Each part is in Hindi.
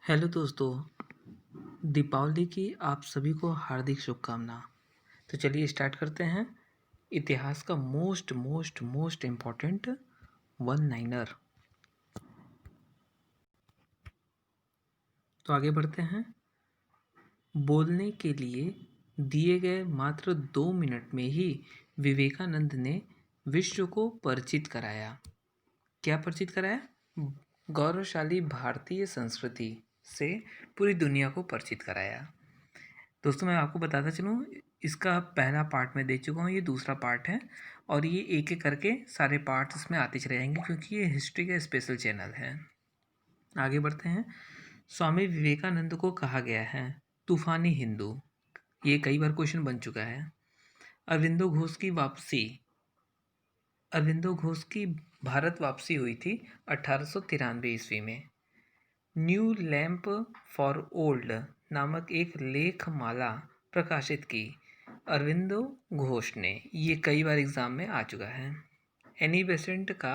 हेलो दोस्तों, दीपावली की आप सभी को हार्दिक शुभकामना। तो चलिए स्टार्ट करते हैं इतिहास का most most most important one liner. तो आगे बढ़ते हैं। बोलने के लिए दिए गए मात्र 2 मिनट में ही विवेकानंद ने विश्व को परिचित कराया। क्या परिचित कराया? गौरवशाली भारतीय संस्कृति से पूरी दुनिया को परिचित कराया। दोस्तों, मैं आपको बताता चलूँ, इसका पहला पार्ट मैं दे चुका हूँ, ये दूसरा पार्ट है और ये एक एक करके सारे पार्ट्स इसमें आते चले जाएंगे क्योंकि ये हिस्ट्री का स्पेशल चैनल है। आगे बढ़ते हैं। स्वामी विवेकानंद को कहा गया है तूफानी हिंदू। ये कई बार क्वेश्चन बन चुका है। अरविंदो घोष की वापसी। अरविंदो घोष की भारत वापसी हुई थी 1893 ईस्वी में। न्यू लैम्प फॉर ओल्ड नामक एक लेखमाला प्रकाशित की अरविंदो घोष ने। ये कई बार एग्जाम में आ चुका है। एनी बेसेंट का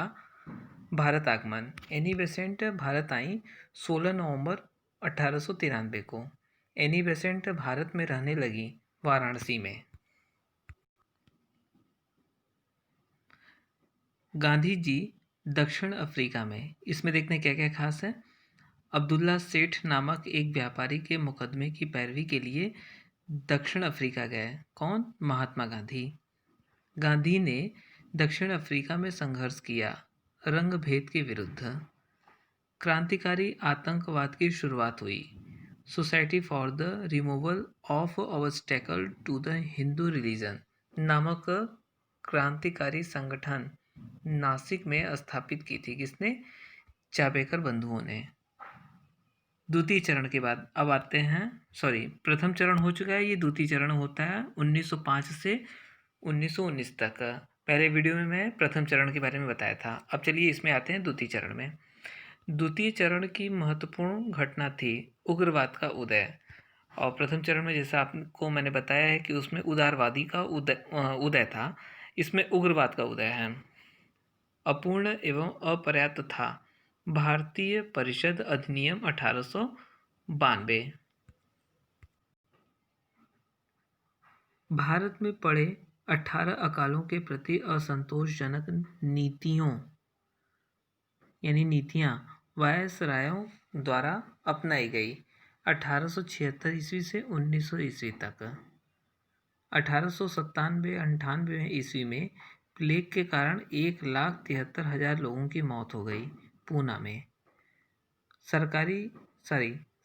भारत आगमन। एनी बेसेंट भारत आई 16 नवंबर 1893 को। एनी बेसेंट भारत में रहने लगी वाराणसी में। गांधी जी दक्षिण अफ्रीका में। इसमें देखने क्या क्या खास है। अब्दुल्ला सेठ नामक एक व्यापारी के मुकदमे की पैरवी के लिए दक्षिण अफ्रीका गए। कौन? महात्मा गांधी। गांधी ने दक्षिण अफ्रीका में संघर्ष किया रंग भेद के विरुद्ध। क्रांतिकारी आतंकवाद की शुरुआत हुई। Society for the removal of obstacle to the Hindu religion नामक क्रांतिकारी संगठन नासिक में स्थापित की थी। किसने? चाबेकर बंधुओं ने। द्वितीय चरण के बाद अब आते हैं, प्रथम चरण हो चुका है, ये द्वितीय चरण होता है 1905 से 1919 तक। पहले वीडियो में मैं प्रथम चरण के बारे में बताया था। अब चलिए इसमें आते हैं द्वितीय चरण में। द्वितीय चरण की महत्वपूर्ण घटना थी उग्रवाद का उदय। और प्रथम चरण में जैसा आपको मैंने बताया है कि उसमें उदारवादी का उदय था, इसमें उग्रवाद का उदय है। अपूर्ण एवं अपर्याप्त था भारतीय परिषद अधिनियम 1892। भारत में पड़े 18 अकालों के प्रति असंतोषजनक नीतियां वायसरायों द्वारा अपनाई गई 1876 ईस्वी से 1900 ईस्वी तक। 1897-98 ईस्वी में प्लेग के कारण 1,73,000 लोगों की मौत हो गई पूना में।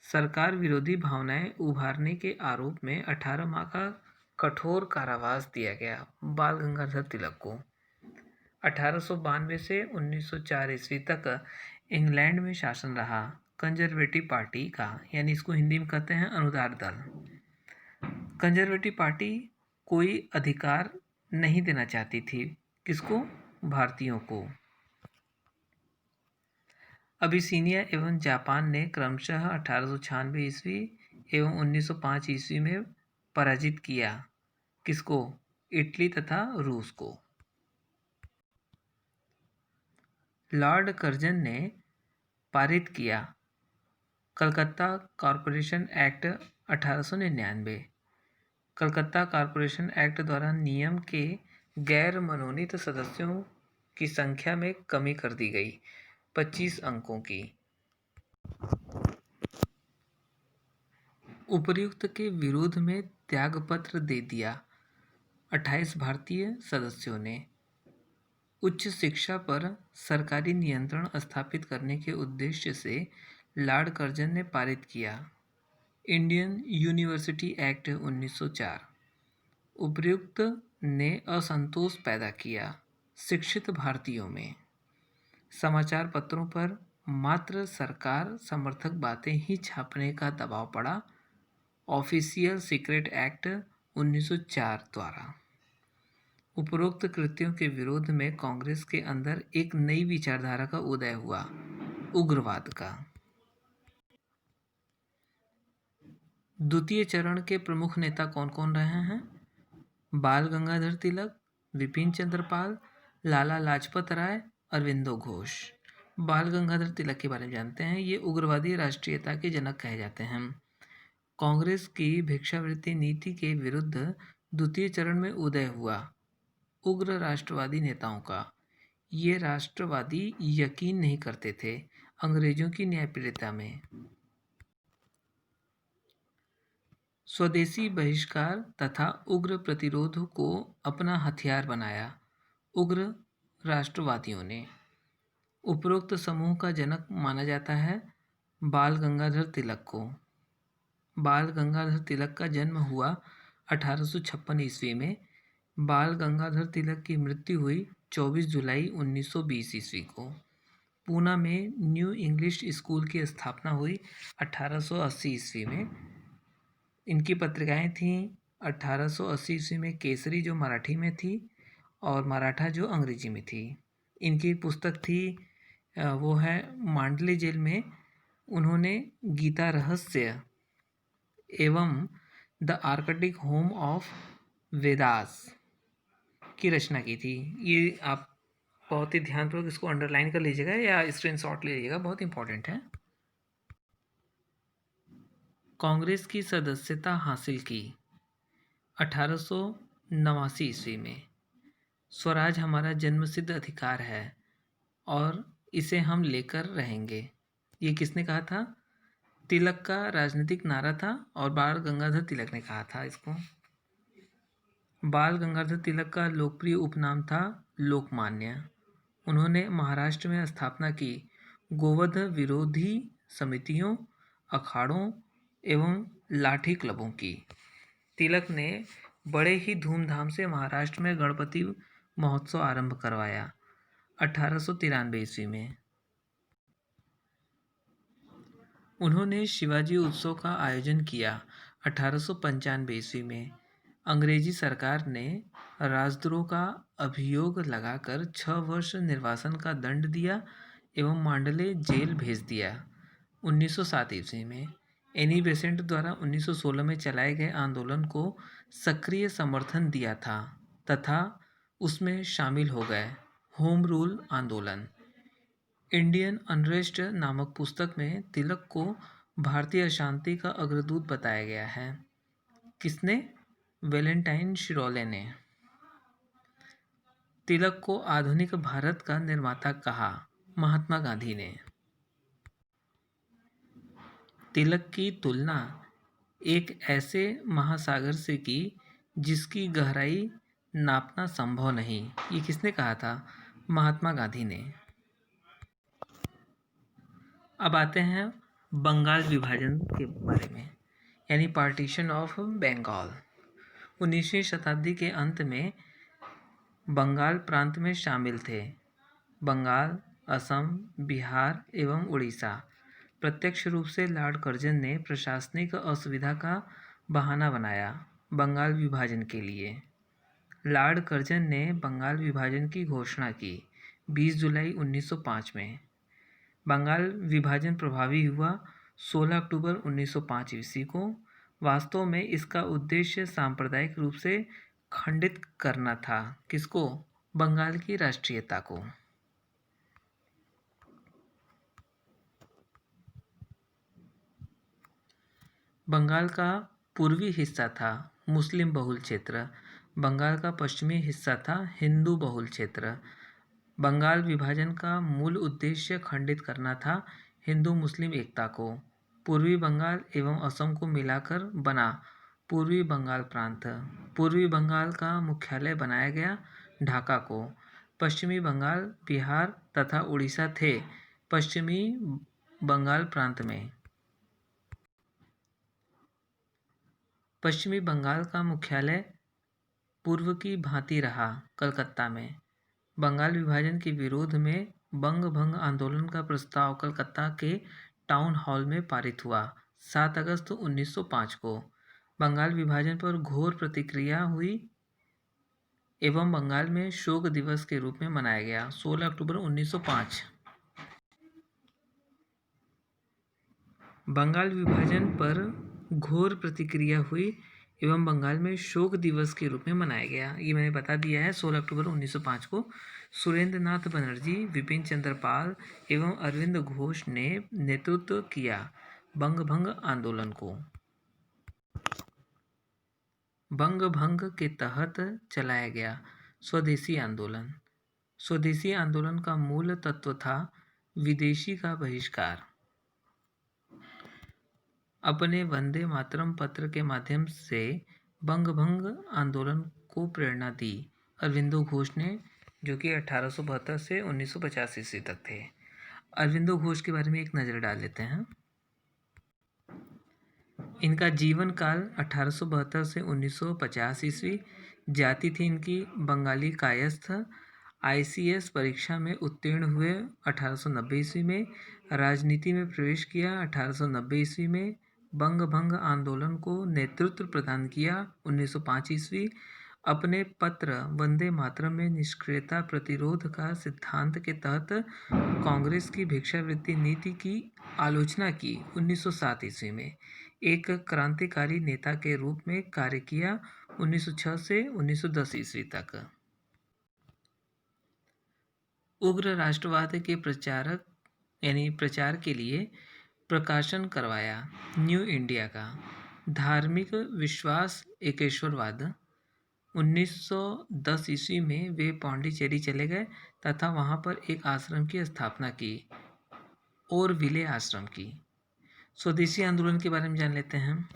सरकार विरोधी भावनाएं उभारने के आरोप में 18 माह का कठोर कारावास दिया गया बाल गंगाधर तिलक को। 1892 से 1904 ईस्वी तक इंग्लैंड में शासन रहा कंजर्वेटिव पार्टी का, यानी इसको हिंदी में कहते हैं अनुदार दल। कंजर्वेटिव पार्टी कोई अधिकार नहीं देना चाहती थी। किसको? भारतीयों को। अबिसीनिया एवं जापान ने क्रमशः 1896 ईस्वी एवं 1905 ईस्वी में पराजित किया। किसको? इटली तथा रूस को। लॉर्ड कर्जन ने पारित किया Calcutta corporation act 1899। Calcutta corporation act द्वारा नियम के गैर मनोनीत सदस्यों की संख्या में कमी कर दी गई 25 अंकों की। उपर्युक्त के विरोध में त्यागपत्र दे दिया 28 भारतीय सदस्यों ने। उच्च शिक्षा पर सरकारी नियंत्रण स्थापित करने के उद्देश्य से लॉर्ड कर्जन ने पारित किया इंडियन यूनिवर्सिटी एक्ट 1904। उपर्युक्त ने असंतोष पैदा किया शिक्षित भारतीयों में। समाचार पत्रों पर मात्र सरकार समर्थक बातें ही छापने का दबाव पड़ा ऑफिशियल सीक्रेट एक्ट 1904 द्वारा। उपरोक्त कृत्यों के विरोध में कांग्रेस के अंदर एक नई विचारधारा का उदय हुआ उग्रवाद का। द्वितीय चरण के प्रमुख नेता कौन कौन रहे हैं? बाल गंगाधर तिलक, विपिन चंद्र पाल, लाला लाजपत राय, अरविंदो घोष। बाल गंगाधर तिलक के बारे में जानते हैं। ये उग्रवादी राष्ट्रीयता के जनक कहे जाते हैं। कांग्रेस की भिक्षावृत्ति नीति के विरुद्ध द्वितीय चरण में उदय हुआ उग्र राष्ट्रवादी नेताओं का। ये राष्ट्रवादी यकीन नहीं करते थे अंग्रेजों की न्यायप्रियता में। स्वदेशी बहिष्कार तथा उग्र प्रतिरोध को अपना हथियार बनाया उग्र राष्ट्रवादियों ने। उपरोक्त समूह का जनक माना जाता है बाल गंगाधर तिलक को। बाल गंगाधर तिलक का जन्म हुआ 1856 ईस्वी में। बाल गंगाधर तिलक की मृत्यु हुई 24 जुलाई 1920 ईस्वी को। पूना में न्यू इंग्लिश स्कूल की स्थापना हुई 1880 ईस्वी में। इनकी पत्रिकाएं थीं 1880 ईस्वी में केसरी जो मराठी में थी और मराठा जो अंग्रेजी में थी। इनकी पुस्तक थी वो है मांडले जेल में उन्होंने गीता रहस्य एवं the Arctic home of Vedas की रचना की थी। ये आप बहुत ही ध्यानपूर्वक इसको अंडरलाइन कर लीजिएगा या स्क्रीनशॉट ले लीजिएगा, बहुत इंपॉर्टेंट है। कांग्रेस की सदस्यता हासिल की 1889 ईस्वी में। स्वराज हमारा जन्मसिद्ध अधिकार है और इसे हम लेकर रहेंगे, ये किसने कहा था? तिलक का राजनीतिक नारा था और बाल गंगाधर तिलक ने कहा था इसको। बाल गंगाधर तिलक का लोकप्रिय उपनाम था लोकमान्य। उन्होंने महाराष्ट्र में स्थापना की गोवध विरोधी समितियों, अखाड़ों एवं लाठी क्लबों की। तिलक ने बड़े ही धूमधाम से महाराष्ट्र में गणपति महोत्सव आरंभ करवाया 1893 ईस्वी में। उन्होंने शिवाजी उत्सव का आयोजन किया 1895 ईस्वी में। अंग्रेजी सरकार ने राजद्रोह का अभियोग लगाकर 6 वर्ष निर्वासन का दंड दिया एवं मांडले जेल भेज दिया। 1907 ईस्वी में एनी बेसेंट द्वारा 1916 में चलाए गए आंदोलन को सक्रिय समर्थन दिया था तथा उसमें शामिल हो गए होम रूल आंदोलन। इंडियन अनरेस्ट नामक पुस्तक में तिलक को भारतीय अशांति का अग्रदूत बताया गया है। किसने? वैलेंटाइन शिरोले ने। तिलक को आधुनिक भारत का निर्माता कहा महात्मा गांधी ने। तिलक की तुलना एक ऐसे महासागर से की जिसकी गहराई नापना संभव नहीं, ये किसने कहा था? महात्मा गांधी ने। अब आते हैं बंगाल विभाजन के बारे में, यानी पार्टीशन ऑफ बंगाल। 19वीं शताब्दी के अंत में बंगाल प्रांत में शामिल थे बंगाल, असम, बिहार एवं उड़ीसा। प्रत्यक्ष रूप से लॉर्ड कर्जन ने प्रशासनिक असुविधा का बहाना बनाया बंगाल विभाजन के लिए। लॉर्ड कर्जन ने बंगाल विभाजन की घोषणा की 20 जुलाई 1905 में। बंगाल विभाजन प्रभावी हुआ 16 अक्टूबर 1905 ईस्वी को। वास्तव में इसका उद्देश्य सांप्रदायिक रूप से खंडित करना था। किसको? बंगाल की राष्ट्रीयता को। बंगाल का पूर्वी हिस्सा था मुस्लिम बहुल क्षेत्र। बंगाल का पश्चिमी हिस्सा था हिंदू बहुल क्षेत्र। बंगाल विभाजन का मूल उद्देश्य खंडित करना था हिंदू मुस्लिम एकता को। पूर्वी बंगाल एवं असम को मिलाकर बना पूर्वी बंगाल प्रांत। पूर्वी बंगाल का मुख्यालय बनाया गया ढाका को। पश्चिमी बंगाल, बिहार तथा उड़ीसा थे पश्चिमी बंगाल प्रांत में। पश्चिमी बंगाल का मुख्यालय पूर्व की भांति रहा कलकत्ता में। बंगाल विभाजन के विरोध में बंग भंग आंदोलन का प्रस्ताव कलकत्ता के टाउन हॉल में पारित हुआ 7 अगस्त 1905 को। बंगाल विभाजन पर घोर प्रतिक्रिया हुई एवं बंगाल में शोक दिवस के रूप में मनाया गया 16 अक्टूबर 1905। बंगाल विभाजन पर घोर प्रतिक्रिया हुई एवं बंगाल में शोक दिवस के रूप में मनाया गया, ये मैंने बता दिया है 16 अक्टूबर 1905 को सुरेंद्र नाथ बनर्जी, विपिन चंद्र पाल एवं अरविंद घोष ने नेतृत्व किया बंग भंग आंदोलन को। बंग भंग के तहत चलाया गया स्वदेशी आंदोलन। स्वदेशी आंदोलन का मूल तत्व था विदेशी का बहिष्कार। अपने वंदे मातरम पत्र के माध्यम से बंग भंग आंदोलन को प्रेरणा दी अरविंदो घोष ने, जो कि 1872 से 1950 ईस्वी तक थे। अरविंदो घोष के बारे में एक नज़र डाल लेते हैं। इनका जीवन काल 1872 से 1950 ईस्वी। जाति थी इनकी बंगाली कायस्थ। ICS परीक्षा में उत्तीर्ण हुए 1890 ईस्वी में। राजनीति में प्रवेश किया 1890 ईस्वी में। बंग भंग आंदोलन को नेतृत्व प्रदान किया 1905 ईस्वी। अपने पत्र वंदे मातरम में निष्क्रियता प्रतिरोध का सिद्धांत के तहत कांग्रेस की भिक्षावृत्ति नीति की आलोचना की 1907 ईस्वी में। एक क्रांतिकारी नेता के रूप में कार्य किया 1906 से 1910 ईस्वी तक। उग्र राष्ट्रवाद के प्रचार के लिए प्रकाशन करवाया न्यू इंडिया का। धार्मिक विश्वास एकेश्वरवाद। 1910 ईस्वी में वे पौंडीचेरी चले गए तथा वहां पर एक आश्रम की स्थापना की, और विले आश्रम की। स्वदेशी आंदोलन के बारे में जान लेते हैं।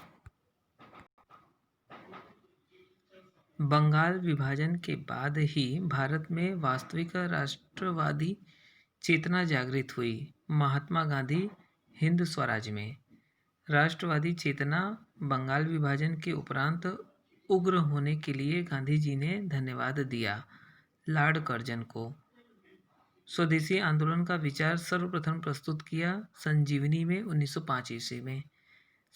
बंगाल विभाजन के बाद ही भारत में वास्तविक राष्ट्रवादी चेतना जागृत हुई। महात्मा गांधी हिंद स्वराज में। राष्ट्रवादी चेतना बंगाल विभाजन के उपरांत उग्र होने के लिए गांधी जी ने धन्यवाद दिया लॉर्ड कर्जन को। स्वदेशी आंदोलन का विचार सर्वप्रथम प्रस्तुत किया संजीवनी में 1905 ईस्वी में।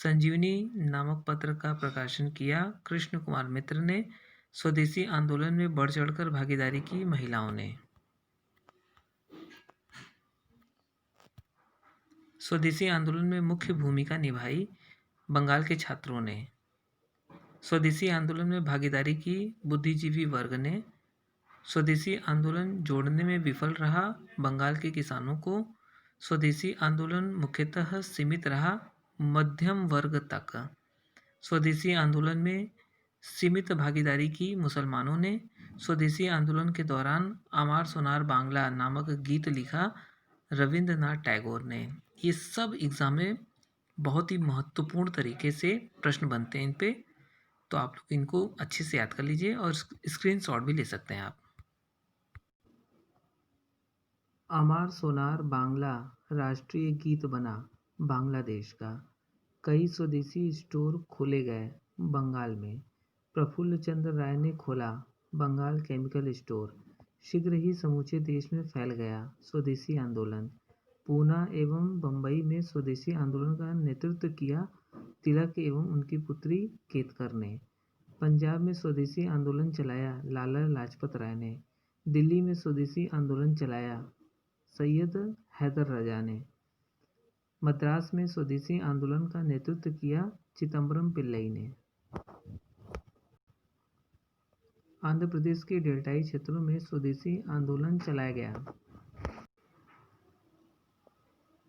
संजीवनी नामक पत्र का प्रकाशन किया कृष्ण कुमार मित्र ने। स्वदेशी आंदोलन में बढ़ चढ़कर भागीदारी की महिलाओं ने। स्वदेशी आंदोलन में मुख्य भूमिका निभाई बंगाल के छात्रों ने। स्वदेशी आंदोलन में भागीदारी की बुद्धिजीवी वर्ग ने। स्वदेशी आंदोलन जोड़ने में विफल रहा बंगाल के किसानों को। स्वदेशी आंदोलन मुख्यतः सीमित रहा मध्यम वर्ग तक। स्वदेशी आंदोलन में सीमित भागीदारी की मुसलमानों ने। स्वदेशी आंदोलन के दौरान अमार सोनार बांग्ला नामक गीत लिखा रविंद्रनाथ टैगोर ने। ये सब एग्जाम में बहुत ही महत्वपूर्ण तरीके से प्रश्न बनते हैं इन पे, तो आप लोग इनको अच्छे से याद कर लीजिए और स्क्रीनशॉट भी ले सकते हैं आप। अमार सोनार बांग्ला राष्ट्रीय गीत बना बांग्लादेश का। कई स्वदेशी स्टोर खोले गए बंगाल में। प्रफुल्ल चंद्र राय ने खोला बंगाल केमिकल स्टोर। शीघ्र ही समूचे देश में फैल गया स्वदेशी आंदोलन। पूना एवं बम्बई में स्वदेशी आंदोलन का नेतृत्व किया तिलक एवं उनकी पुत्री केतकर ने। पंजाब में स्वदेशी आंदोलन चलाया लाला लाजपत राय ने। दिल्ली में स्वदेशी आंदोलन चलाया सैयद हैदर रजा ने। मद्रास में स्वदेशी आंदोलन का नेतृत्व किया चिदम्बरम पिल्लई ने। आंध्र प्रदेश के डेल्टाई क्षेत्रों में स्वदेशी आंदोलन चलाया गया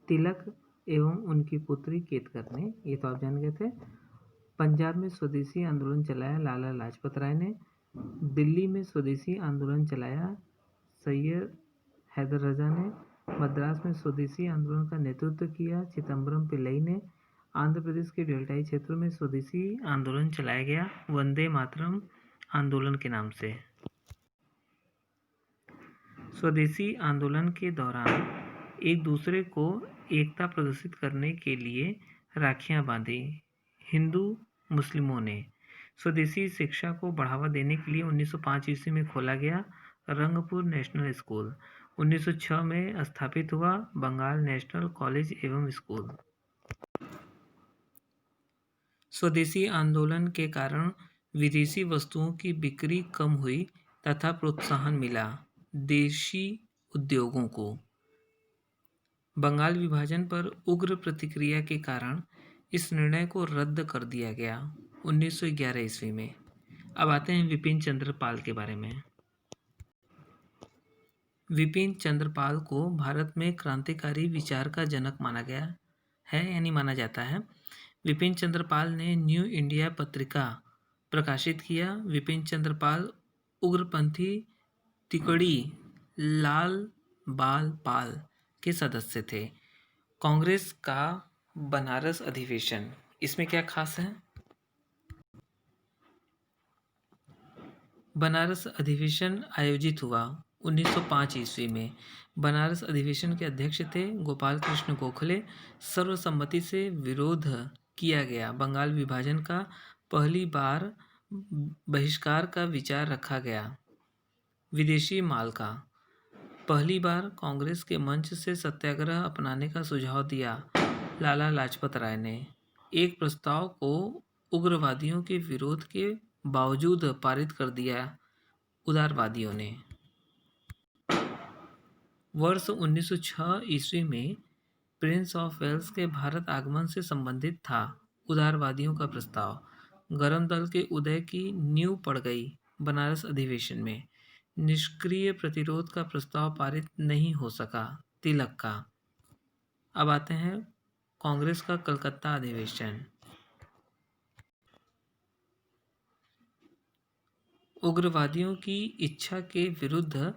तिलक एवं उनकी पुत्री केतकर ने। ये तो आप जान गए थे। पंजाब में स्वदेशी आंदोलन चलाया लाला लाजपत राय ने। दिल्ली में स्वदेशी आंदोलन चलाया सैयद हैदर रजा ने। मद्रास में स्वदेशी आंदोलन का नेतृत्व किया चिदम्बरम पिल्लई ने। आंध्र प्रदेश के डेल्टाई क्षेत्रों में स्वदेशी आंदोलन चलाया गया वंदे मातरम आंदोलन के नाम से। स्वदेशी आंदोलन के दौरान एक दूसरे को एकता प्रदर्शित करने के लिए राखियां बांधी हिंदू मुस्लिमों ने। स्वदेशी शिक्षा को बढ़ावा देने के लिए 1905 ईस्वी में खोला गया रंगपुर नेशनल स्कूल। 1906 में स्थापित हुआ बंगाल नेशनल कॉलेज एवं स्कूल। स्वदेशी आंदोलन के कारण विदेशी वस्तुओं की बिक्री कम हुई तथा प्रोत्साहन मिला देशी उद्योगों को। बंगाल विभाजन पर उग्र प्रतिक्रिया के कारण इस निर्णय को रद्द कर दिया गया 1911 ईस्वी में। अब आते हैं विपिन चंद्र पाल के बारे में। विपिन चंद्र पाल को भारत में क्रांतिकारी विचार का जनक माना गया है यानी माना जाता है। विपिन चंद्र पाल ने न्यू इंडिया पत्रिका प्रकाशित किया। विपिन चंद्र पाल उग्रपंथी तिकड़ी लाल बाल पाल के सदस्य थे। कांग्रेस का बनारस अधिवेशन, इसमें क्या खास है? बनारस अधिवेशन आयोजित हुआ 1905 ईस्वी में। बनारस अधिवेशन के अध्यक्ष थे गोपाल कृष्ण गोखले। सर्वसम्मति से विरोध किया गया। बंगाल विभाजन का पहली बार बहिष्कार का विचार रखा गया। विदेशी माल का पहली बार कांग्रेस के मंच से सत्याग्रह अपनाने का सुझाव दिया लाला लाजपत राय ने। एक प्रस्ताव को उग्रवादियों के विरोध के बावजूद पारित कर दिया उदारवादियों ने। वर्ष 1906 ईस्वी में प्रिंस ऑफ वेल्स के भारत आगमन से संबंधित था उदारवादियों का प्रस्ताव। गरम दल के उदय की नींव पड़ गई। बनारस अधिवेशन में निष्क्रिय प्रतिरोध का प्रस्ताव पारित नहीं हो सका तिलक का। अब आते हैं कांग्रेस का कलकत्ता अधिवेशन। उग्रवादियों की इच्छा के विरुद्ध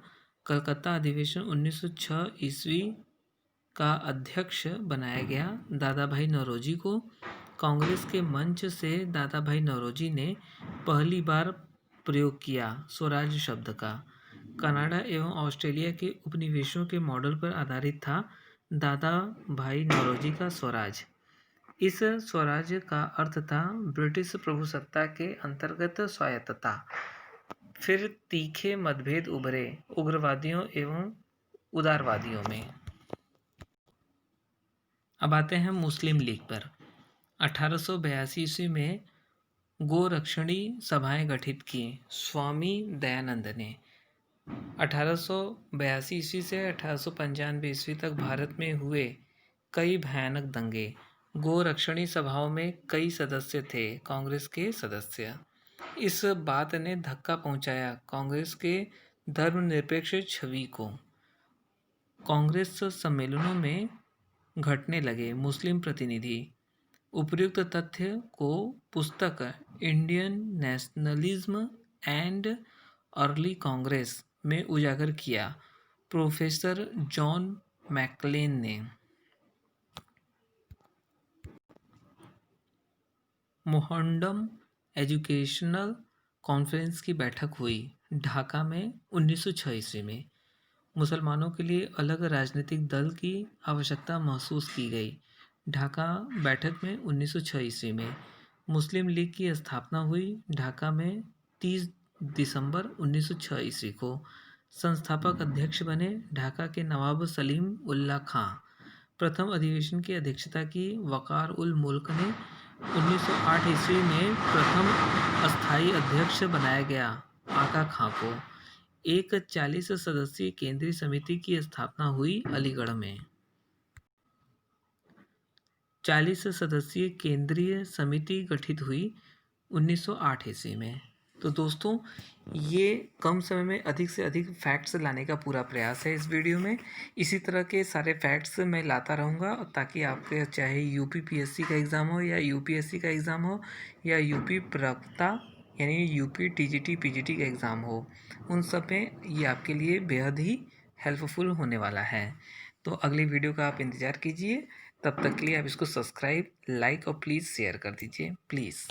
कलकत्ता अधिवेशन 1906 ईस्वी का अध्यक्ष बनाया गया दादा भाई नौरोजी को। कांग्रेस के मंच से दादा भाई नौरोजी ने पहली बार प्रयोग किया स्वराज शब्द का। कनाडा एवं ऑस्ट्रेलिया के उपनिवेशों के मॉडल पर आधारित था दादा भाई नौरोजी का स्वराज। इस स्वराज का अर्थ था ब्रिटिश प्रभुसत्ता के अंतर्गत स्वायत्तता। फिर तीखे मतभेद उभरे उग्रवादियों एवं उदारवादियों में। अब आते हैं मुस्लिम लीग पर। 1882 ईस्वी में गोरक्षणी सभाएं गठित की स्वामी दयानंद ने। 1882 ईस्वी से 1895 ईस्वी तक भारत में हुए कई भयानक दंगे। गोरक्षणी सभाओं में कई सदस्य थे कांग्रेस के सदस्य। इस बात ने धक्का पहुंचाया कांग्रेस के धर्मनिरपेक्ष छवि को। कांग्रेस सम्मेलनों में घटने लगे मुस्लिम प्रतिनिधि। उपर्युक्त तथ्य को पुस्तक Indian nationalism and early Congress में उजागर किया प्रोफेसर जॉन मैकलेन ने। मोहम्मडम एजुकेशनल कॉन्फ्रेंस की बैठक हुई ढाका में 1906 ईस्वी में। मुसलमानों के लिए अलग राजनीतिक दल की आवश्यकता महसूस की गई। ढाका बैठक में 1906 ईस्वी में मुस्लिम लीग की स्थापना हुई ढाका में 30 दिसंबर 1906 ईस्वी को। संस्थापक अध्यक्ष बने ढाका के नवाब सलीम उल्लाह खां। प्रथम अधिवेशन की अध्यक्षता की वकार उल मुल्क ने। 1908 ईस्वी में प्रथम अस्थायी अध्यक्ष बनाया गया आका खां को। एक 40 सदस्यीय केंद्रीय समिति की स्थापना हुई अलीगढ़ में। 40 सदस्यीय केंद्रीय समिति गठित हुई 1908 ईस्वी में। तो दोस्तों, ये कम समय में अधिक से अधिक फैक्ट्स लाने का पूरा प्रयास है इस वीडियो में। इसी तरह के सारे फैक्ट्स मैं लाता रहूँगा ताकि आपके चाहे यूपी पीएससी का एग्ज़ाम हो या यूपीएससी का एग्ज़ाम हो या यूपी प्रवक्ता यानी यूपी टीजीटी पीजीटी का एग्ज़ाम हो, उन सब में ये आपके लिए बेहद ही हेल्पफुल होने वाला है। तो अगली वीडियो का आप इंतज़ार कीजिए। तब तक के लिए आप इसको सब्सक्राइब, लाइक और प्लीज़ शेयर कर दीजिए प्लीज़।